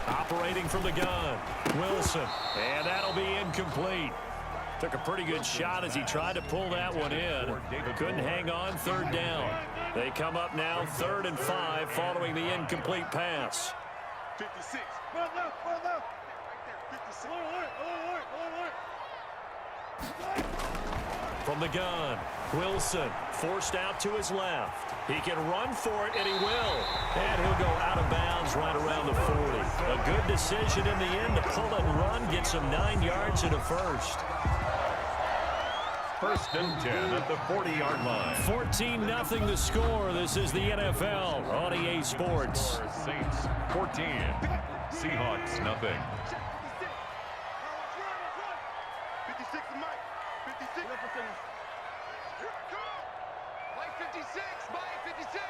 Operating from the gun, Wilson, and that'll be incomplete. Took a pretty good shot as he tried to pull that one in, but couldn't hang on. Third down. They come up now 3rd and 5 following the incomplete pass. 56. From the gun, Wilson forced out to his left. He can run for it, and he will. And he'll go out of bounds right around the 40. A good decision in the end to pull it and run, get some 9 yards and a first. 1st and 10 at the 40-yard line. 14-0 the score. This is the NFL on EA Sports. Saints 14, Seahawks nothing. 56 Mike. 56. Mike 56. Mike 56.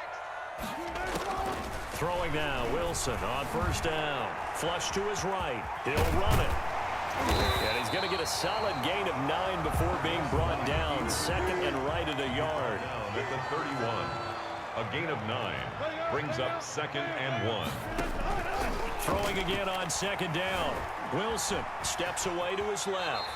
Throwing now, Wilson on 1st down. Flush to his right. He'll run it. And he's going to get a solid gain of 9 before being brought down. 2nd and right at a yard. Down at the 31. A gain of 9 brings up 2nd and 1. Throwing again on 2nd down. Wilson steps away to his left.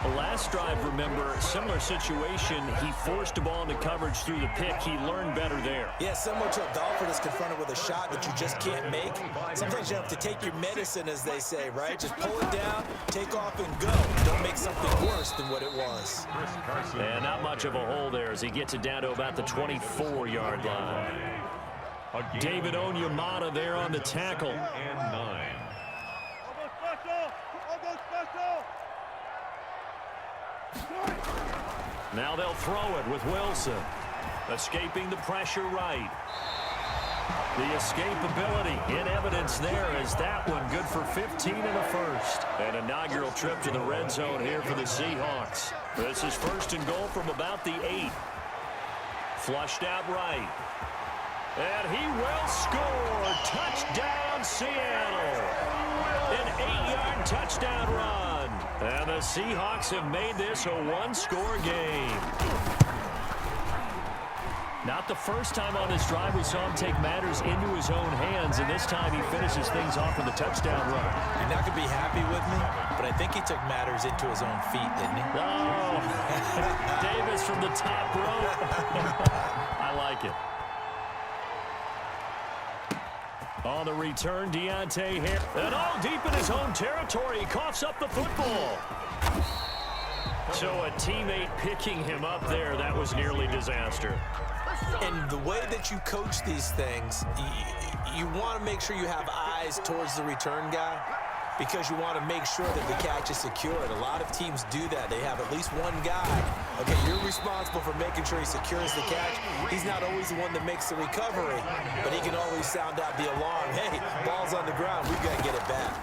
The last drive, remember, similar situation. He forced a ball into coverage through the pick. He learned better there. Yeah, similar to a golfer that's confronted with a shot that you just can't make. Sometimes you have to take your medicine, as they say, right? Just pull it down, take off, and go. Don't make something worse than what it was. And not much of a hole there as he gets it down to about the 24-yard line. David Onyemata there on the tackle. And 9. Now they'll throw it with Wilson. Escaping the pressure right. The escapability in evidence there as that one good for 15 and a first. An inaugural trip to the red zone here for the Seahawks. This is 1st and goal from about the 8. Flushed out right. And he will score. Touchdown, Seattle. An 8-yard touchdown run. And the Seahawks have made this a 1-score game. Not the first time on this drive we saw him take matters into his own hands, and this time he finishes things off with a touchdown run. You're not going to be happy with me, but I think he took matters into his own feet, didn't he? Oh, Davis from the top rope. I like it. On the return, Deontay Harris. And all deep in his own territory, he coughs up the football. So a teammate picking him up there, that was nearly disaster. And the way that you coach these things, you want to make sure you have eyes towards the return guy because you want to make sure that the catch is secured. A lot of teams do that. They have at least one guy. Okay, you're responsible for making sure he secures the catch. He's not always the one that makes the recovery, but he can always sound out the alarm. Hey, ball's on the ground. We've got to get it back.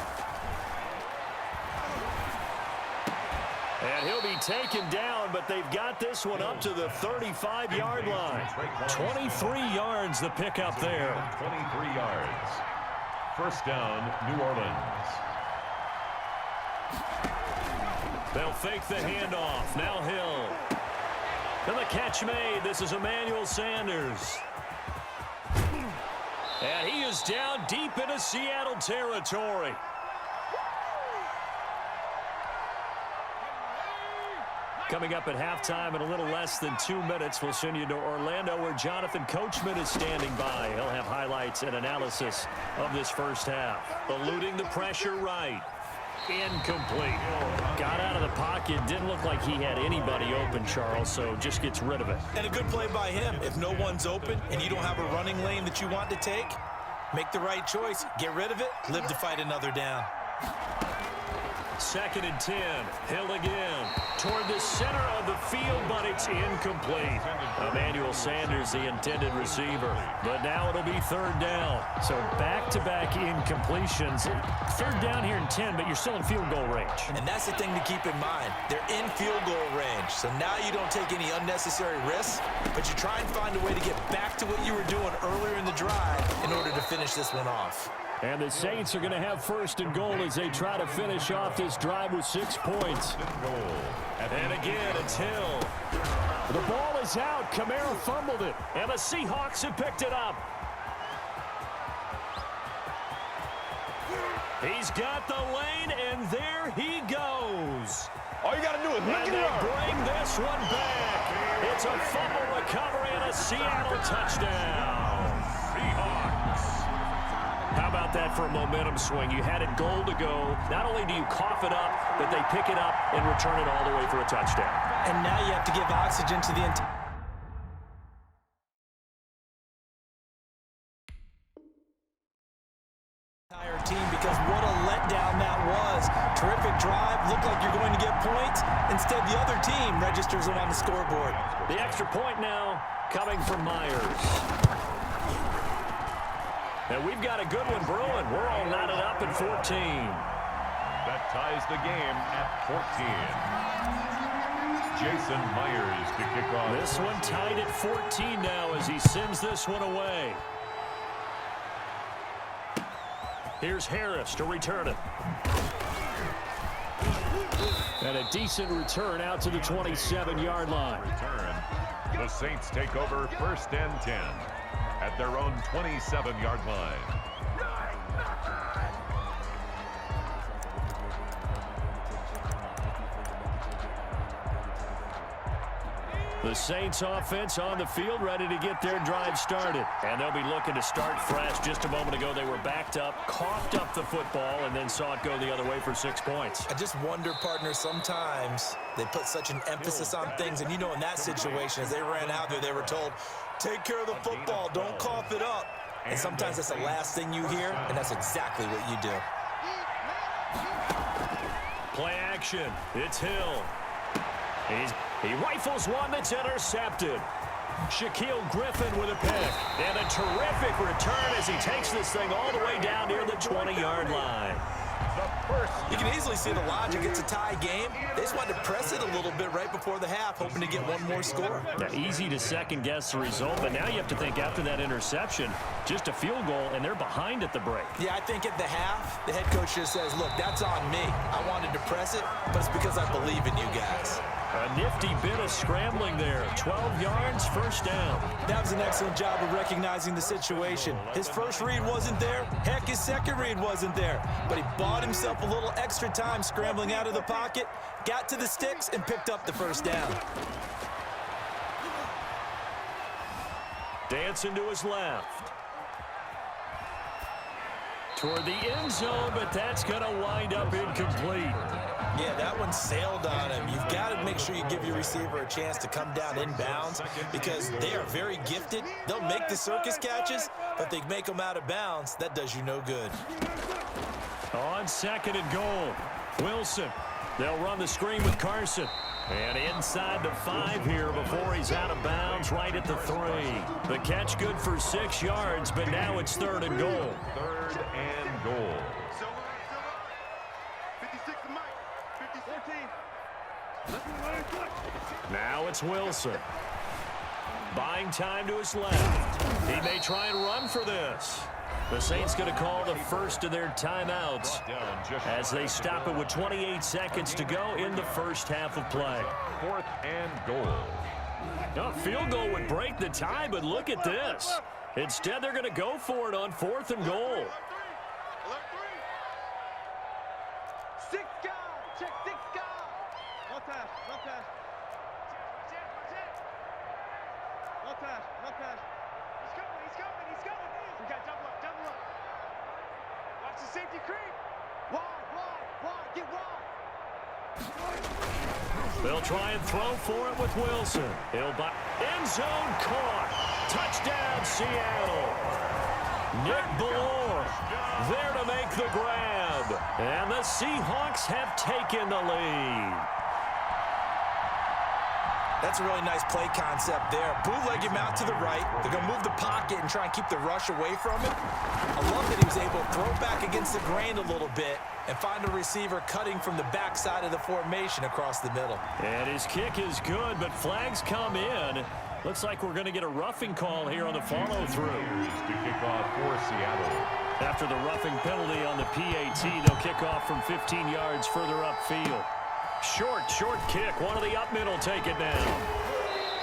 And he'll be taken down, but they've got this one up to the 35-yard line. 23 yards the pickup there. 23 yards. 1st down, New Orleans. They'll fake the handoff. Now Hill. And the catch made. This is Emmanuel Sanders. And he is down deep into Seattle territory. Coming up at halftime in a little less than 2 minutes, we'll send you to Orlando where Jonathan Coachman is standing by. He'll have highlights and analysis of this first half. Eluding the pressure right. Incomplete. Got out of the pocket. Didn't look like he had anybody open, Charles, so just gets rid of it. And a good play by him. If no one's open and you don't have a running lane that you want to take, make the right choice. Get rid of it. Live to fight another down. 2nd and 10. Hill again. Toward the center of the field, but it's incomplete. Emmanuel Sanders, the intended receiver. But now it'll be 3rd down. So back-to-back incompletions. 3rd down here in 10, but you're still in field goal range. And that's the thing to keep in mind. They're in field goal range. So now you don't take any unnecessary risks, but you try and find a way to get back to what you were doing earlier in the drive in order to finish this one off. And the Saints are going to have 1st and goal as they try to finish off this drive with 6 points. And again, it's Hill. The ball is out. Kamara fumbled it, and the Seahawks have picked it up. He's got the lane, and there he goes. All you got to do is And they bring this one back. It's a fumble recovery and a Seattle touchdown. Seahawks. How about that for a momentum swing? You had it goal to go. Not only do you cough it up, but they pick it up and return it all the way for a touchdown. And now you have to give oxygen to the entire team, because what a letdown that was. Terrific drive. Looked like you're going to get points. Instead, the other team registers it on the scoreboard. The extra point now coming from Myers. And we've got a good one brewing. We're all knotted up at 14. That ties the game at 14. Jason Myers to kick off. This one tied at 14 now as he sends this one away. Here's Harris to return it. And a decent return out to the 27-yard line. Return. The Saints take over 1st and 10 at their own 27-yard line. The Saints offense on the field, ready to get their drive started. And they'll be looking to start fresh. Just a moment ago, they were backed up, coughed up the football, and then saw it go the other way for 6 points. I just wonder, partner, sometimes they put such an emphasis on things. And, you know, in that situation, as they ran out there, they were told, take care of the football, don't cough it up. And sometimes that's the last thing you hear, and that's exactly what you do. Play action. It's Hill. He rifles one that's intercepted. Shaquille Griffin with a pick. And a terrific return as he takes this thing all the way down near the 20-yard line. You can easily see the logic. It's a tie game. They just wanted to press it a little bit right before the half, hoping to get one more score. Now, easy to second-guess the result, but now you have to think after that interception, just a field goal, and they're behind at the break. Yeah, I think at the half, the head coach just says, look, that's on me. I wanted to press it, but it's because I believe in you guys. A nifty bit of scrambling there. 12 yards, first down. That was an excellent job of recognizing the situation. His first read wasn't there. Heck, his second read wasn't there. But he bought himself a little extra time scrambling out of the pocket, got to the sticks, and picked up the first down. Dancing to his left. Toward the end zone, but that's going to wind up incomplete. Yeah, that one sailed on him. You've got to make sure you give your receiver a chance to come down inbounds because they are very gifted. They'll make the circus catches, but they make them out of bounds. That does you no good. On 2nd and goal, Wilson. They'll run the screen with Carson. And inside the 5 here before he's out of bounds right at the 3. The catch good for 6 yards, but now it's 3rd and goal. 3rd and goal. Silver. 56 to Mike. 50-14. Now it's Wilson. Buying time to his left. He may try and run for this. The Saints going to call the first of their timeouts as they stop it with 28 seconds to go in the first half of play. 4th and goal. Now, a field goal would break the tie, but look at this. Instead, they're going to go for it on 4th and goal. Alert 3. 6 guys. Check 6 guys. No pass. No pass. No pass. No pass. He's coming. He's coming. He's coming. We got double up. Double up. Watch the safety creep. Wide. Get wide. They'll try and throw for it with Wilson. He'll buy end zone caught. Touchdown, Seattle. Nick Bellore there to make the grab. And the Seahawks have taken the lead. That's a really nice play concept there. Bootleg him out to the right. They're going to move the pocket and try and keep the rush away from him. I love that he was able to throw back against the grain a little bit and find a receiver cutting from the backside of the formation across the middle. And his kick is good, but flags come in. Looks like we're going to get a roughing call here on the follow-through. To kick off for Seattle. After the roughing penalty on the PAT, they'll kick off from 15 yards further upfield. Short kick. One of the up middle take it down.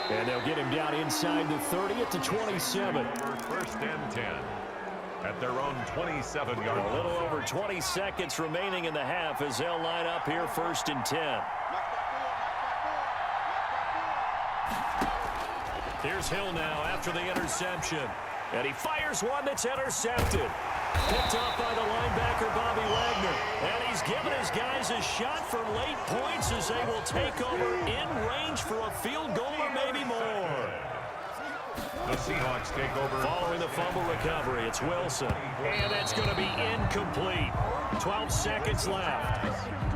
And they'll get him down inside the 30 at the 27. First and 10 at their own 27-yard line. A little over 20 seconds remaining in the half as they'll line up here first and 10. Here's Hill now after the interception. And he fires one that's intercepted. Picked off by the linebacker, Bobby Wagner. And he's given his guys a shot for late points as they will take over in range for a field goal or maybe more. The Seahawks take over. Following the fumble recovery, it's Wilson. And that's going to be incomplete. 12 seconds left.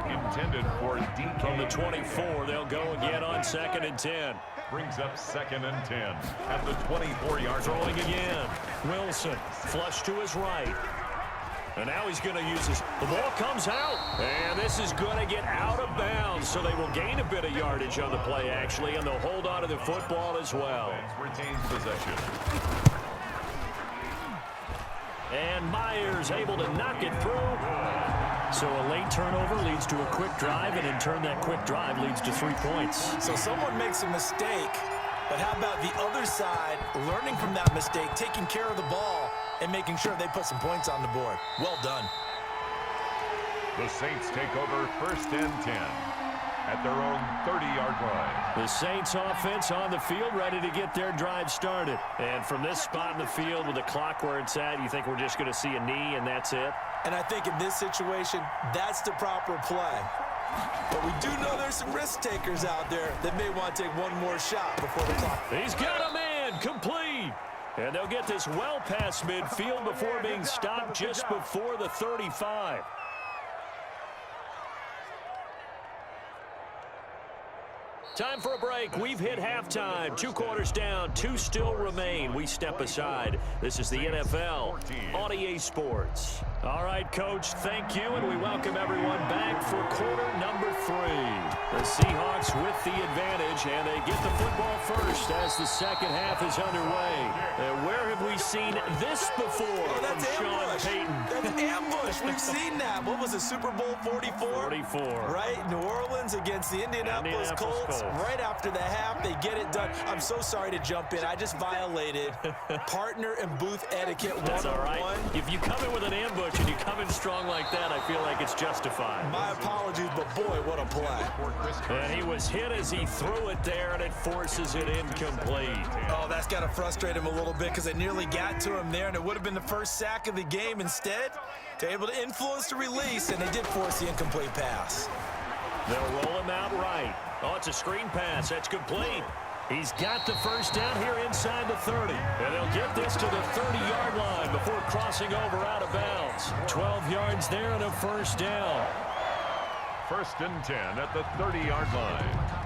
Intended for DK. From the 24, they'll go again on 2nd and 10. Brings up 2nd and 10 at the 24-yard line. Throwing again. Wilson, flush to his right. And now he's going to use this. The ball comes out. And this is going to get out of bounds. So they will gain a bit of yardage on the play, actually. And they'll hold on to the football as well. Retains possession. And Myers able to knock it through. So a late turnover leads to a quick drive, and in turn that quick drive leads to 3 points. So someone makes a mistake, but how about the other side learning from that mistake, taking care of the ball, and making sure they put some points on the board? Well done. The Saints take over 1st and 10 at their own 30-yard line. The Saints offense on the field, ready to get their drive started. And from this spot in the field with the clock where it's at, you think we're just going to see a knee and that's it? And I think in this situation, that's the proper play. But we do know there's some risk takers out there that may want to take one more shot before the clock. He's got a man, complete. And they'll get this well past midfield before being stopped just before the 35. Time for a break. We've hit halftime. 2 quarters down. 2 still remain. We step aside. This is the NFL on EA Sports. All right, Coach, thank you, and we welcome everyone back for quarter number 3. The Seahawks with the advantage, and they get the football first as the second half is underway. And where have we seen this before from Sean Payton? That's ambush. We've seen that. What was it, Super Bowl 44? 44. Right? New Orleans against the Indianapolis Colts. Right after the half, they get it done. I'm so sorry to jump in. I just violated partner and booth etiquette 101. That's all right. If you come in with an ambush and you come in strong like that, I feel like it's justified. My apologies, but boy, what a play. And he was hit as he threw it there, and it forces it incomplete. Oh, that's got to frustrate him a little bit because it nearly got to him there, and it would have been the first sack of the game. Instead, they're able to influence the release, and they did force the incomplete pass. They'll roll him out right. Oh, it's a screen pass. That's complete. He's got the first down here inside the 30. And they'll get this to the 30-yard line before crossing over out of bounds. 12 yards there and a first down. 1st and 10 at the 30-yard line.